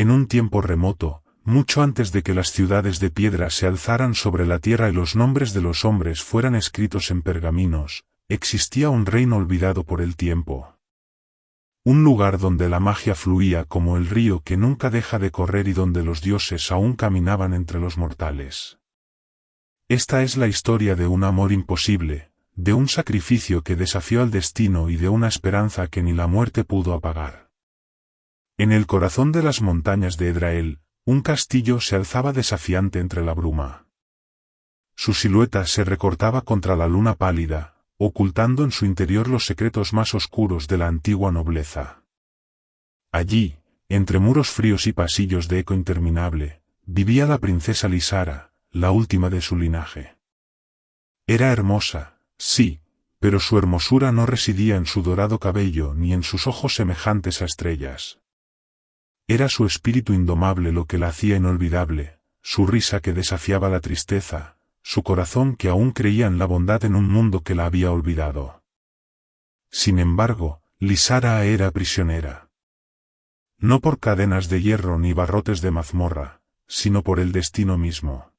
En un tiempo remoto, mucho antes de que las ciudades de piedra se alzaran sobre la tierra y los nombres de los hombres fueran escritos en pergaminos, existía un reino olvidado por el tiempo. Un lugar donde la magia fluía como el río que nunca deja de correr y donde los dioses aún caminaban entre los mortales. Esta es la historia de un amor imposible, de un sacrificio que desafió al destino y de una esperanza que ni la muerte pudo apagar. En el corazón de las montañas de Edrael, un castillo se alzaba desafiante entre la bruma. Su silueta se recortaba contra la luna pálida, ocultando en su interior los secretos más oscuros de la antigua nobleza. Allí, entre muros fríos y pasillos de eco interminable, vivía la princesa Lysara, la última de su linaje. Era hermosa, sí, pero su hermosura no residía en su dorado cabello ni en sus ojos semejantes a estrellas. Era su espíritu indomable lo que la hacía inolvidable, su risa que desafiaba la tristeza, su corazón que aún creía en la bondad en un mundo que la había olvidado. Sin embargo, Lysara era prisionera. No por cadenas de hierro ni barrotes de mazmorra, sino por el destino mismo.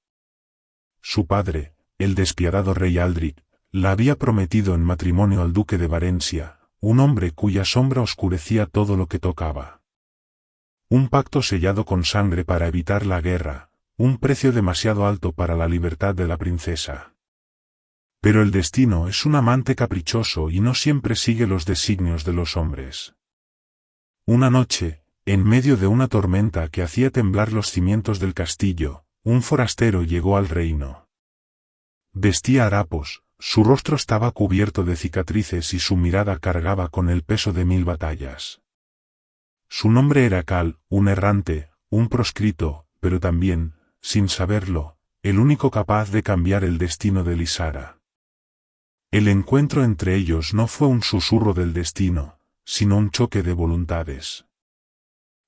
Su padre, el despiadado rey Aldric, la había prometido en matrimonio al duque de Varencia, un hombre cuya sombra oscurecía todo lo que tocaba. Un pacto sellado con sangre para evitar la guerra, un precio demasiado alto para la libertad de la princesa. Pero el destino es un amante caprichoso y no siempre sigue los designios de los hombres. Una noche, en medio de una tormenta que hacía temblar los cimientos del castillo, un forastero llegó al reino. Vestía harapos, su rostro estaba cubierto de cicatrices y su mirada cargaba con el peso de 1000 batallas. Su nombre era Cal, un errante, un proscrito, pero también, sin saberlo, el único capaz de cambiar el destino de Lysara. El encuentro entre ellos no fue un susurro del destino, sino un choque de voluntades.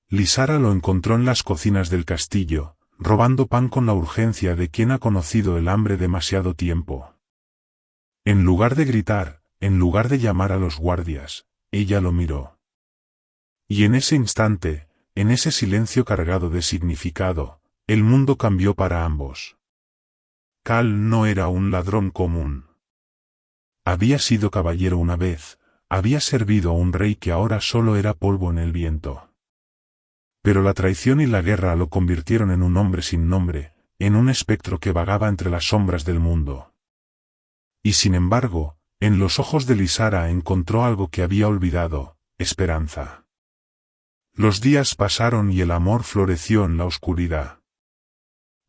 Lysara lo encontró en las cocinas del castillo, robando pan con la urgencia de quien ha conocido el hambre demasiado tiempo. En lugar de gritar, en lugar de llamar a los guardias, ella lo miró. Y en ese instante, en ese silencio cargado de significado, el mundo cambió para ambos. Cal no era un ladrón común. Había sido caballero una vez, había servido a un rey que ahora solo era polvo en el viento. Pero la traición y la guerra lo convirtieron en un hombre sin nombre, en un espectro que vagaba entre las sombras del mundo. Y sin embargo, en los ojos de Lysara encontró algo que había olvidado, esperanza. Los días pasaron y el amor floreció en la oscuridad.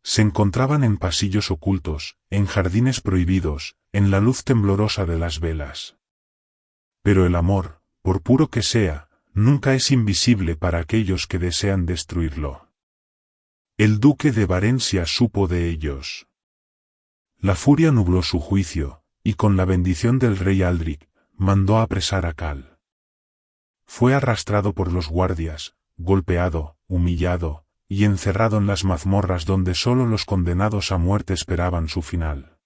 Se encontraban en pasillos ocultos, en jardines prohibidos, en la luz temblorosa de las velas. Pero el amor, por puro que sea, nunca es invisible para aquellos que desean destruirlo. El duque de Varencia supo de ellos. La furia nubló su juicio, y con la bendición del rey Aldric, mandó apresar a Cal. Fue arrastrado por los guardias, golpeado, humillado, y encerrado en las mazmorras donde solo los condenados a muerte esperaban su final.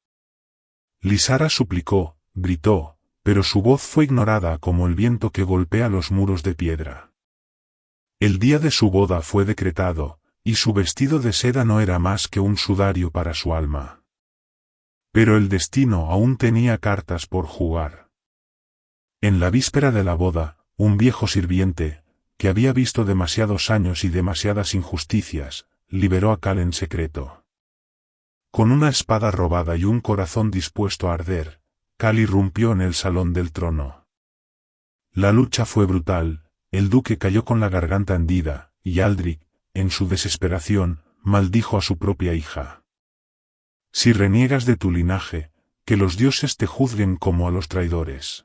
Lysara suplicó, gritó, pero su voz fue ignorada como el viento que golpea los muros de piedra. El día de su boda fue decretado, y su vestido de seda no era más que un sudario para su alma. Pero el destino aún tenía cartas por jugar. En la víspera de la boda, un viejo sirviente, que había visto demasiados años y demasiadas injusticias, liberó a Cal en secreto. Con una espada robada y un corazón dispuesto a arder, Cal irrumpió en el salón del trono. La lucha fue brutal, el duque cayó con la garganta hendida, y Aldric, en su desesperación, maldijo a su propia hija. Si reniegas de tu linaje, que los dioses te juzguen como a los traidores.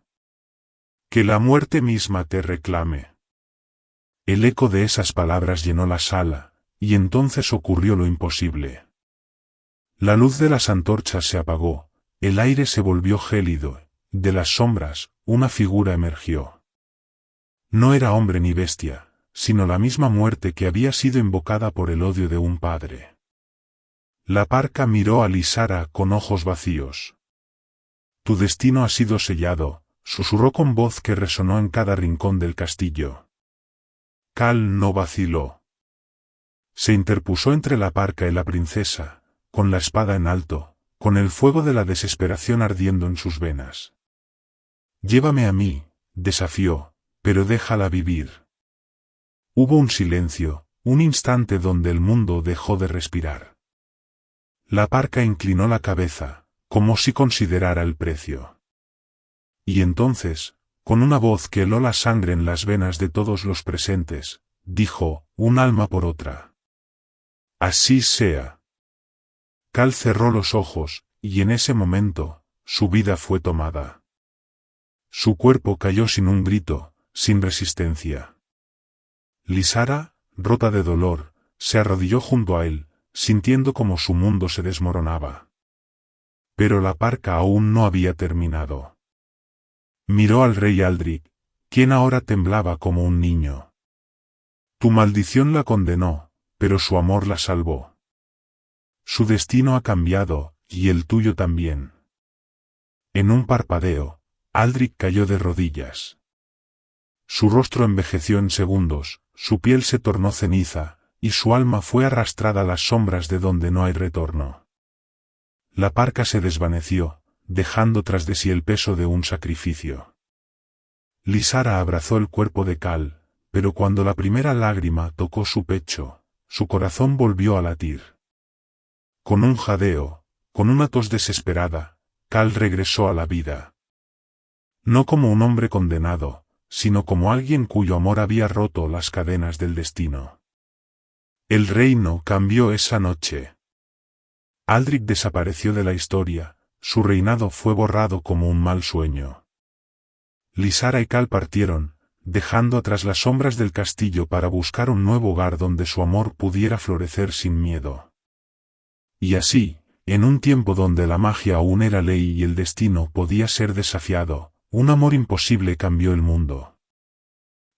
Que la muerte misma te reclame. El eco de esas palabras llenó la sala, y entonces ocurrió lo imposible. La luz de las antorchas se apagó, el aire se volvió gélido, de las sombras, una figura emergió. No era hombre ni bestia, sino la misma muerte que había sido invocada por el odio de un padre. La parca miró a Lysara con ojos vacíos. Tu destino ha sido sellado, susurró con voz que resonó en cada rincón del castillo. Cal no vaciló. Se interpuso entre la parca y la princesa, con la espada en alto, con el fuego de la desesperación ardiendo en sus venas. «Llévame a mí», desafió, «pero déjala vivir». Hubo un silencio, un instante donde el mundo dejó de respirar. La parca inclinó la cabeza, como si considerara el precio. Y entonces, con una voz que heló la sangre en las venas de todos los presentes, dijo, «Un alma por otra». «Así sea». Cal cerró los ojos, y en ese momento, su vida fue tomada. Su cuerpo cayó sin un grito, sin resistencia. Lysara, rota de dolor, se arrodilló junto a él, sintiendo como su mundo se desmoronaba. Pero la parca aún no había terminado. Miró al rey Aldric, quien ahora temblaba como un niño. «Tu maldición la condenó, pero su amor la salvó. Su destino ha cambiado, y el tuyo también». En un parpadeo, Aldric cayó de rodillas. Su rostro envejeció en segundos, su piel se tornó ceniza, y su alma fue arrastrada a las sombras de donde no hay retorno. La parca se desvaneció, dejando tras de sí el peso de un sacrificio. Lysara abrazó el cuerpo de Cal, pero cuando la primera lágrima tocó su pecho, su corazón volvió a latir. Con un jadeo, con una tos desesperada, Cal regresó a la vida. No como un hombre condenado, sino como alguien cuyo amor había roto las cadenas del destino. El reino cambió esa noche. Aldric desapareció de la historia, su reinado fue borrado como un mal sueño. Lysara y Cal partieron, dejando atrás las sombras del castillo para buscar un nuevo hogar donde su amor pudiera florecer sin miedo. Y así, en un tiempo donde la magia aún era ley y el destino podía ser desafiado, un amor imposible cambió el mundo.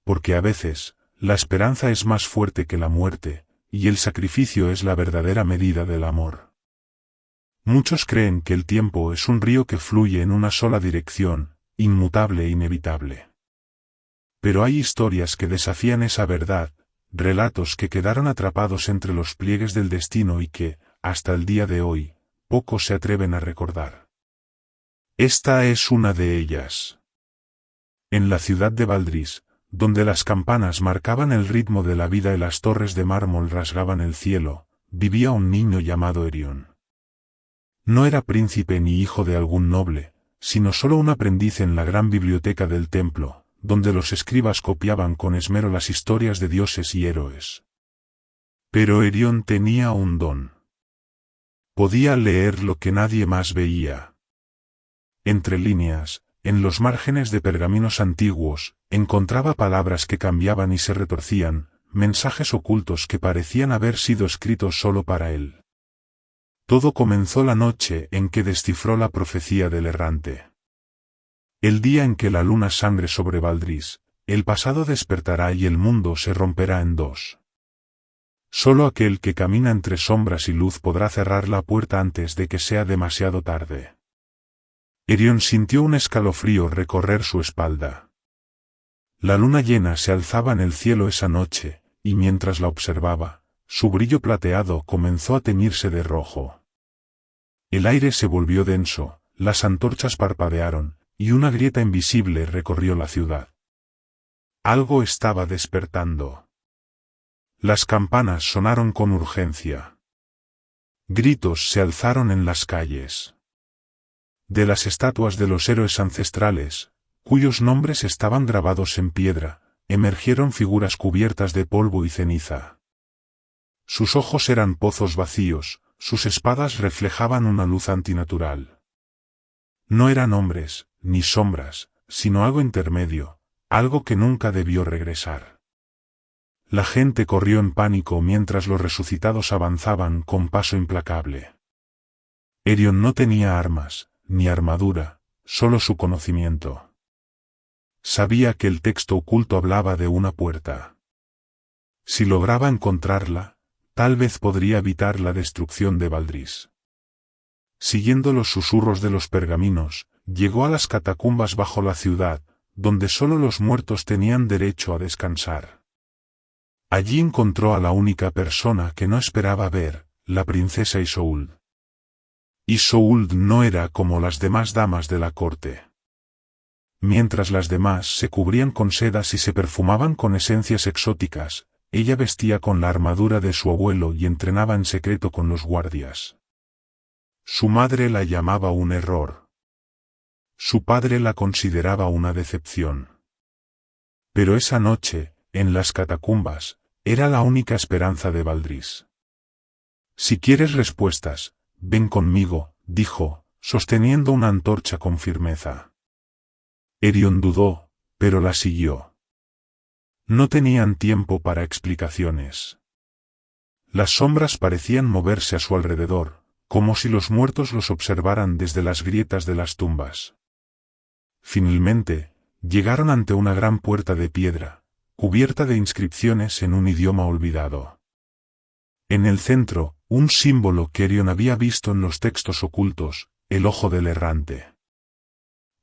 Porque a veces, la esperanza es más fuerte que la muerte, y el sacrificio es la verdadera medida del amor. Muchos creen que el tiempo es un río que fluye en una sola dirección, inmutable e inevitable. Pero hay historias que desafían esa verdad, relatos que quedaron atrapados entre los pliegues del destino y que, hasta el día de hoy, pocos se atreven a recordar. Esta es una de ellas. En la ciudad de Valdris, donde las campanas marcaban el ritmo de la vida y las torres de mármol rasgaban el cielo, vivía un niño llamado Erión. No era príncipe ni hijo de algún noble, sino solo un aprendiz en la gran biblioteca del templo, donde los escribas copiaban con esmero las historias de dioses y héroes. Pero Erión tenía un don. Podía leer lo que nadie más veía. Entre líneas, en los márgenes de pergaminos antiguos, encontraba palabras que cambiaban y se retorcían, mensajes ocultos que parecían haber sido escritos solo para él. Todo comenzó la noche en que descifró la profecía del errante. El día en que la luna sangre sobre Valdris, el pasado despertará y el mundo se romperá en dos. Solo aquel que camina entre sombras y luz podrá cerrar la puerta antes de que sea demasiado tarde. Erión sintió un escalofrío recorrer su espalda. La luna llena se alzaba en el cielo esa noche, y mientras la observaba, su brillo plateado comenzó a teñirse de rojo. El aire se volvió denso, las antorchas parpadearon, y una grieta invisible recorrió la ciudad. Algo estaba despertando. Las campanas sonaron con urgencia. Gritos se alzaron en las calles. De las estatuas de los héroes ancestrales, cuyos nombres estaban grabados en piedra, emergieron figuras cubiertas de polvo y ceniza. Sus ojos eran pozos vacíos, sus espadas reflejaban una luz antinatural. No eran hombres, ni sombras, sino algo intermedio, algo que nunca debió regresar. La gente corrió en pánico mientras los resucitados avanzaban con paso implacable. Erión no tenía armas, ni armadura, solo su conocimiento. Sabía que el texto oculto hablaba de una puerta. Si lograba encontrarla, tal vez podría evitar la destrucción de Valdris. Siguiendo los susurros de los pergaminos, llegó a las catacumbas bajo la ciudad, donde solo los muertos tenían derecho a descansar. Allí encontró a la única persona que no esperaba ver, la princesa Isolde. Isolde no era como las demás damas de la corte. Mientras las demás se cubrían con sedas y se perfumaban con esencias exóticas, ella vestía con la armadura de su abuelo y entrenaba en secreto con los guardias. Su madre la llamaba un error. Su padre la consideraba una decepción. Pero esa noche, en las catacumbas, era la única esperanza de Valdris. Si quieres respuestas, ven conmigo, dijo, sosteniendo una antorcha con firmeza. Erion dudó, pero la siguió. No tenían tiempo para explicaciones. Las sombras parecían moverse a su alrededor, como si los muertos los observaran desde las grietas de las tumbas. Finalmente, llegaron ante una gran puerta de piedra, cubierta de inscripciones en un idioma olvidado. En el centro, un símbolo que Erion había visto en los textos ocultos, el ojo del errante.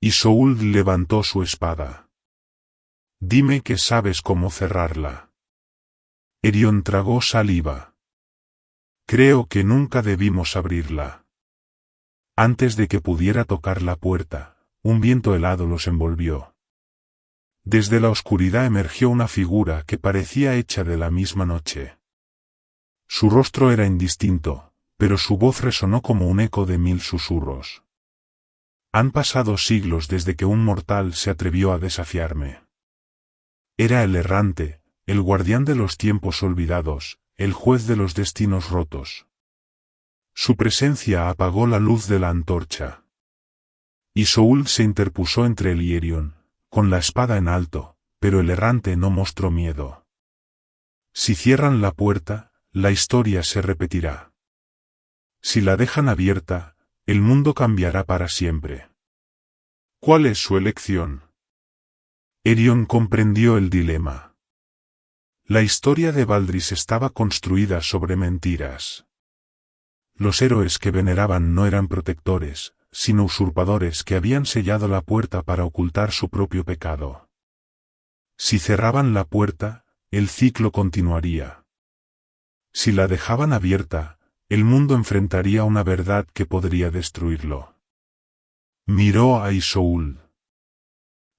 Isolde levantó su espada. Dime que sabes cómo cerrarla. Erion tragó saliva. Creo que nunca debimos abrirla. Antes de que pudiera tocar la puerta, un viento helado los envolvió. Desde la oscuridad emergió una figura que parecía hecha de la misma noche. Su rostro era indistinto, pero su voz resonó como un eco de 1000 susurros. Han pasado siglos desde que un mortal se atrevió a desafiarme. Era el errante, el guardián de los tiempos olvidados, el juez de los destinos rotos. Su presencia apagó la luz de la antorcha. Isolde se interpuso entre él y Erion, con la espada en alto, pero el errante no mostró miedo. Si cierran la puerta, la historia se repetirá. Si la dejan abierta, el mundo cambiará para siempre. ¿Cuál es su elección? Erion comprendió el dilema. La historia de Valdris estaba construida sobre mentiras. Los héroes que veneraban no eran protectores, sino usurpadores que habían sellado la puerta para ocultar su propio pecado. Si cerraban la puerta, el ciclo continuaría. Si la dejaban abierta, el mundo enfrentaría una verdad que podría destruirlo. Miró a Isolde.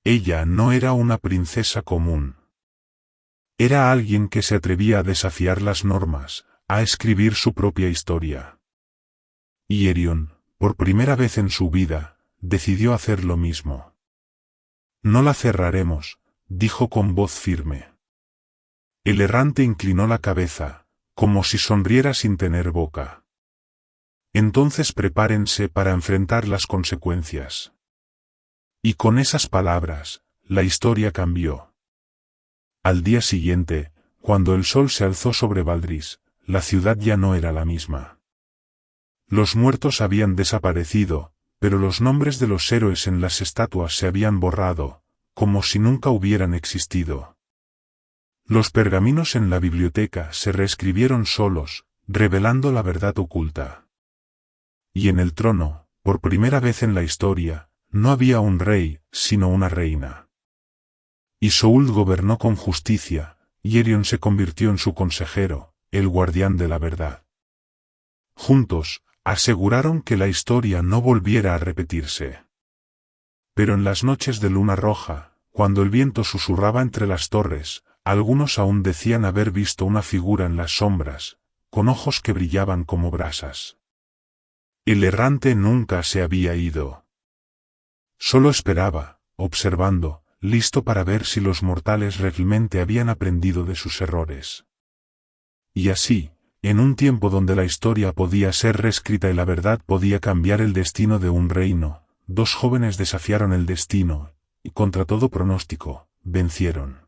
Ella no era una princesa común. Era alguien que se atrevía a desafiar las normas, a escribir su propia historia. Y Erion, por primera vez en su vida, decidió hacer lo mismo. No la cerraremos, dijo con voz firme. El errante inclinó la cabeza, como si sonriera sin tener boca. Entonces prepárense para enfrentar las consecuencias. Y con esas palabras, la historia cambió. Al día siguiente, cuando el sol se alzó sobre Valdris, la ciudad ya no era la misma. Los muertos habían desaparecido, pero los nombres de los héroes en las estatuas se habían borrado, como si nunca hubieran existido. Los pergaminos en la biblioteca se reescribieron solos, revelando la verdad oculta. Y en el trono, por primera vez en la historia, no había un rey, sino una reina. Isolde gobernó con justicia, y Erion se convirtió en su consejero, el guardián de la verdad. Juntos, aseguraron que la historia no volviera a repetirse. Pero en las noches de luna roja, cuando el viento susurraba entre las torres, algunos aún decían haber visto una figura en las sombras, con ojos que brillaban como brasas. El errante nunca se había ido. Solo esperaba, observando, listo para ver si los mortales realmente habían aprendido de sus errores. Y así, en un tiempo donde la historia podía ser reescrita y la verdad podía cambiar el destino de un reino, dos jóvenes desafiaron el destino, y contra todo pronóstico, vencieron.